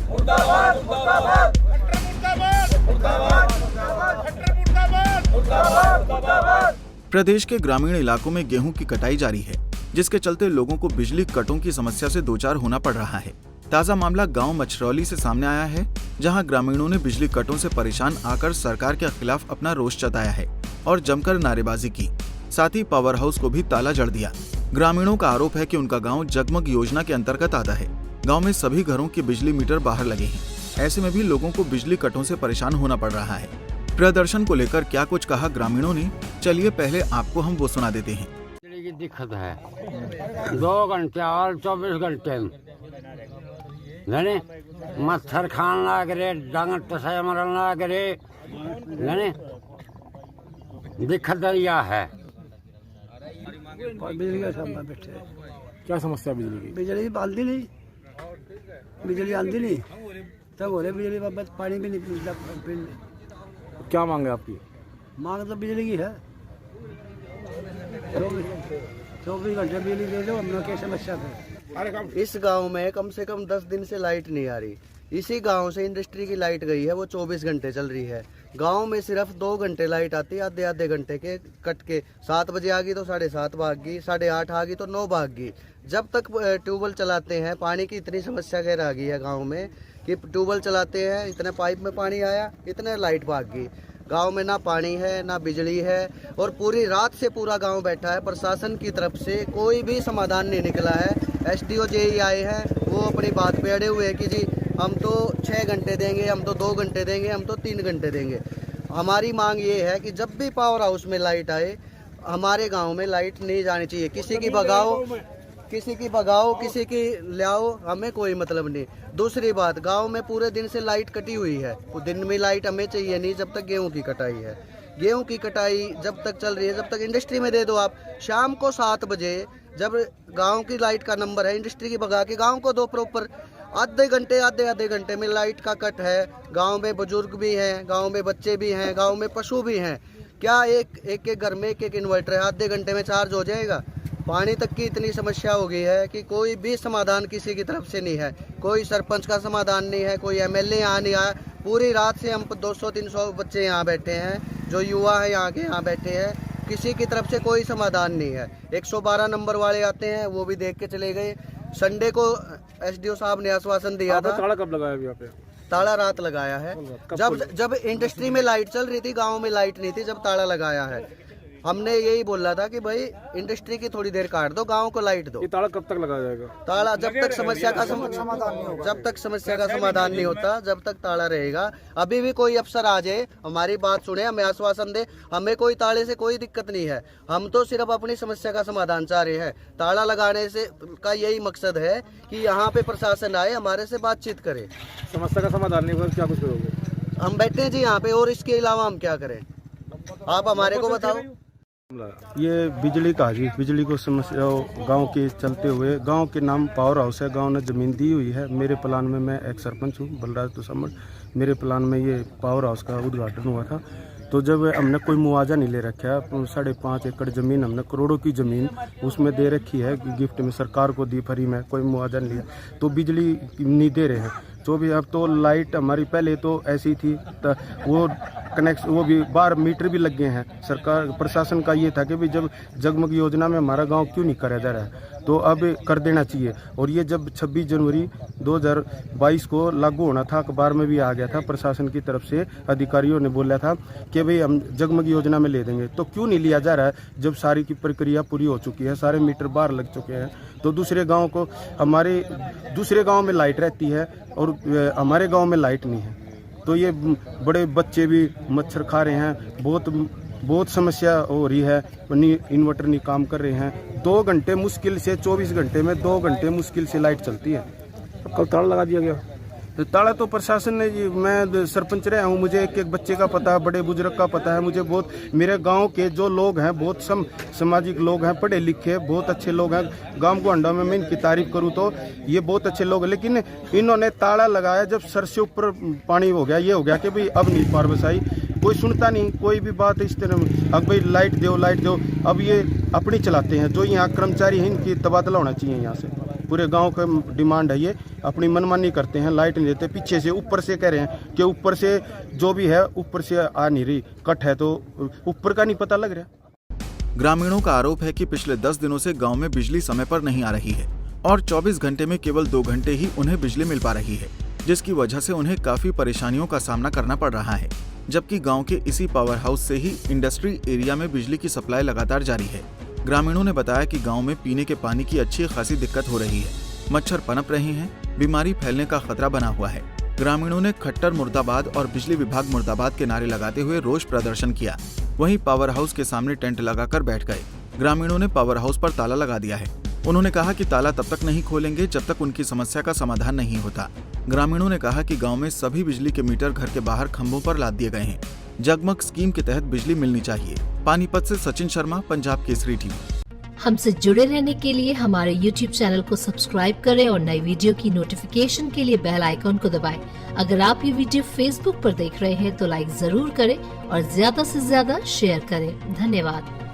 मुर्दाबाद मुर्दाबाद मुर्दाबाद मुर्दाबाद मुर्दाबाद। प्रदेश के ग्रामीण इलाकों में गेहूं की कटाई जारी है, जिसके चलते लोगों को बिजली कटों की समस्या से दो चार होना पड़ रहा है। ताजा मामला गांव मछरौली से सामने आया है, जहां ग्रामीणों ने बिजली कटों से परेशान आकर सरकार के खिलाफ अपना रोष जताया है और जमकर नारेबाजी की। साथ ही पावर हाउस को भी ताला जड़ दिया। ग्रामीणों का आरोप है कि उनका गांव जगमग योजना के अंतर्गत आता है। गांव में सभी घरों के बिजली मीटर बाहर लगे हैं, ऐसे में भी लोगों को बिजली कटों से परेशान होना पड़ रहा है। प्रदर्शन को लेकर क्या कुछ कहा ग्रामीणों ने, चलिए पहले आपको हम वो सुना देते हैं। बिजली की दिक्कत है, 2 घंटे और 24 घंटे मच्छर खान लग रहे, डांगर टसाया मरन लग रहे, दिक्कत यह है। बिजली का सामना बैठे हैं। क्या समस्या बिजली की? बिजली आती नहीं, बिजली आती नहीं, तब हो रहे बिजली का बस पानी भी नहीं मिलता। क्या मांग है आपकी? मांग तो बिजली की है, 24 घंटे बिजली दे दो, हम लोग की समस्या है। इस गांव में कम से कम 10 दिन से लाइट नहीं आ रही। इसी गांव से इंडस्ट्री की लाइट गई है, वो 24 घंटे चल रही है। गांव में सिर्फ 2 घंटे लाइट आती है, आधे आधे घंटे के कट के। 7 बजे आ गई तो 7:30 भाग गई, 8:30 आ गई तो 9 भाग गई। जब तक ट्यूबवेल चलाते हैं, पानी की इतनी समस्या खैर आ गई है गांव में कि ट्यूबवेल चलाते हैं, इतने पाइप में पानी आया, इतने लाइट भाग गई। गांव में ना पानी है ना बिजली है, और पूरी रात से पूरा गांव बैठा है। प्रशासन की तरफ से कोई भी समाधान नहीं निकला है। SDO JE आए हैं, वो अपनी बात पे अड़े हुए हैं कि जी हम तो 6 घंटे देंगे, हम तो 2 घंटे देंगे, हम तो 3 घंटे देंगे। हमारी मांग ये है कि जब भी पावर हाउस में लाइट आए, हमारे गांव में लाइट नहीं जानी चाहिए। किसी की भगाओ, किसी की लाओ, हमें कोई मतलब नहीं। दूसरी बात, गांव में पूरे दिन से लाइट कटी हुई है। दिन में लाइट हमें चाहिए नहीं जब तक गेहूं की कटाई है। गेहूं की कटाई जब तक चल रही है, जब तक इंडस्ट्री में दे दो आप। शाम को 7 बजे जब गांव की लाइट का नंबर है, इंडस्ट्री की भगा के गांव को दो प्रॉपर। आधे आधे घंटे में लाइट का कट है। गांव में बुजुर्ग भी हैं, गांव में बच्चे भी हैं, गांव में पशु भी हैं। क्या एक घर में एक इन्वर्टर है, आधे घंटे में चार्ज हो जाएगा? पानी तक की इतनी समस्या हो गई है कि कोई भी समाधान किसी की तरफ से नहीं है। कोई सरपंच का समाधान नहीं है, कोई MLA यहाँ नहीं आया। पूरी रात से हम 200-300 बच्चे यहाँ बैठे हैं, जो युवा है यहाँ के यहाँ बैठे हैं। किसी की तरफ से कोई समाधान नहीं है। 112 नंबर वाले आते हैं, वो भी देख के चले गए। संडे को SDO साहब ने आश्वासन दिया था। ताला कब लगाया यहाँ पे? ताला रात लगाया है, जब इंडस्ट्री में लाइट चल रही थी, गांव में लाइट नहीं थी, जब ताला लगाया है। हमने यही बोला था कि भाई इंडस्ट्री की थोड़ी देर काट दो, गांव को लाइट दो। ये ताला कब तक लगाया जाएगा? ताला जब तक समस्या का समाधान नहीं होता, जब तक ताला रहेगा। अभी भी कोई अफसर आ जाए, हमारी बात सुने, हमें आश्वासन दे, हमें कोई ताले से कोई दिक्कत नहीं है। हम तो सिर्फ अपनी समस्या का समाधान चाह रहे हैं। ताला लगाने से का यही मकसद है कि यहाँ पे प्रशासन आए, हमारे से बातचीत करे। समस्या का समाधान नहीं होगा, क्या कुछ करोगे? हम बैठे हैं जी यहाँ पे, और इसके अलावा हम क्या करें? आप हमारे को बताओ। ये बिजली का जी, बिजली को समस्या गांव के चलते हुए, गांव के नाम पावर हाउस है, गांव ने ज़मीन दी हुई है। मेरे प्लान में, मैं एक सरपंच हूँ बलराज तुसमड़, मेरे प्लान में ये पावर हाउस का उद्घाटन हुआ था। तो जब हमने कोई मुआवजा नहीं ले रखा है, 5.5 एकड़ ज़मीन हमने, करोड़ों की ज़मीन उसमें दे रखी है गिफ्ट में, सरकार को दी फ्री में, कोई मुआवजा नहीं लिया, तो बिजली नहीं दे रहे हैं। जो भी अब तो लाइट हमारी पहले तो ऐसी थी, तो वो कनेक्शन, वो भी 12 मीटर भी लग गए हैं। सरकार प्रशासन का ये था कि भाई जब जगमग योजना में हमारा गांव क्यों नहीं करा जा रहा है, तो अब कर देना चाहिए। और ये जब 26 जनवरी 2022 को लागू होना था, अखबार में भी आ गया था, प्रशासन की तरफ से अधिकारियों ने बोला था कि भाई हम जगमग योजना में ले देंगे। तो क्यों नहीं लिया जा रहा है जब सारी की प्रक्रिया पूरी हो चुकी है, सारे मीटर बाहर लग चुके हैं? तो दूसरे गाँव को, हमारे दूसरे गाँव में लाइट रहती है और हमारे गाँव में लाइट नहीं है। तो ये बड़े बच्चे भी मच्छर खा रहे हैं, बहुत समस्या हो रही है। इन्वर्टर नहीं काम कर रहे हैं। 2 घंटे मुश्किल से, 24 घंटे में 2 घंटे मुश्किल से लाइट चलती है। कल ताला लगा दिया गया? तो ताला तो प्रशासन ने जी, मैं सरपंच रहा हूँ, मुझे एक बच्चे का पता है, बड़े बुजुर्ग का पता है मुझे। बहुत मेरे गांव के जो लोग हैं, बहुत सामाजिक लोग हैं, पढ़े लिखे, बहुत अच्छे लोग हैं। गांव को अंडा में मैं इनकी तारीफ करूँ तो ये बहुत अच्छे लोग हैं, लेकिन इन्होंने ताला लगाया जब सर से ऊपर पानी हो गया। ये हो गया कि भाई अब नहीं पारबस आई, कोई सुनता नहीं, कोई भी बात इस तरह, अब भाई लाइट दो। अब ये अपनी चलाते हैं। जो यहाँ कर्मचारी हैं, इनकी तबादला होना चाहिए यहाँ से। पूरे गांव का डिमांड है, ये अपनी मनमानी करते हैं, लाइट नहीं देते, पीछे से ऊपर से कह रहे हैं कि ऊपर से जो भी है ऊपर से आ नहीं रही, कट है तो ऊपर का नहीं पता लग रहा। ग्रामीणों का आरोप है कि पिछले 10 दिनों से गांव में बिजली समय पर नहीं आ रही है और 24 घंटे में केवल 2 घंटे ही उन्हें बिजली मिल पा रही है, जिसकी वजह से उन्हें काफी परेशानियों का सामना करना पड़ रहा है। जबकि गांव के इसी पावर हाउस से ही इंडस्ट्री एरिया में बिजली की सप्लाई लगातार जारी है। ग्रामीणों ने बताया कि गांव में पीने के पानी की अच्छी खासी दिक्कत हो रही है, मच्छर पनप रहे हैं, बीमारी फैलने का खतरा बना हुआ है। ग्रामीणों ने खट्टर मुर्दाबाद और बिजली विभाग मुर्दाबाद के नारे लगाते हुए रोष प्रदर्शन किया। वहीं पावर हाउस के सामने टेंट लगाकर बैठ गए। ग्रामीणों ने पावर हाउस पर ताला लगा दिया है। उन्होंने कहा कि ताला तब तक नहीं खोलेंगे जब तक उनकी समस्या का समाधान नहीं होता। ग्रामीणों ने कहा कि गांव में सभी बिजली के मीटर घर के बाहर खंभों पर लाद दिए गए हैं। जगमग स्कीम के तहत बिजली मिलनी चाहिए। पानीपत से सचिन शर्मा, पंजाब केसरी टीवी। हमसे जुड़े रहने के लिए हमारे YouTube चैनल को सब्सक्राइब करें और नई वीडियो की नोटिफिकेशन के लिए बेल आइकॉन को दबाएं। अगर आप ये वीडियो Facebook पर देख रहे हैं तो लाइक जरूर करें और ज्यादा से ज्यादा शेयर करें। धन्यवाद।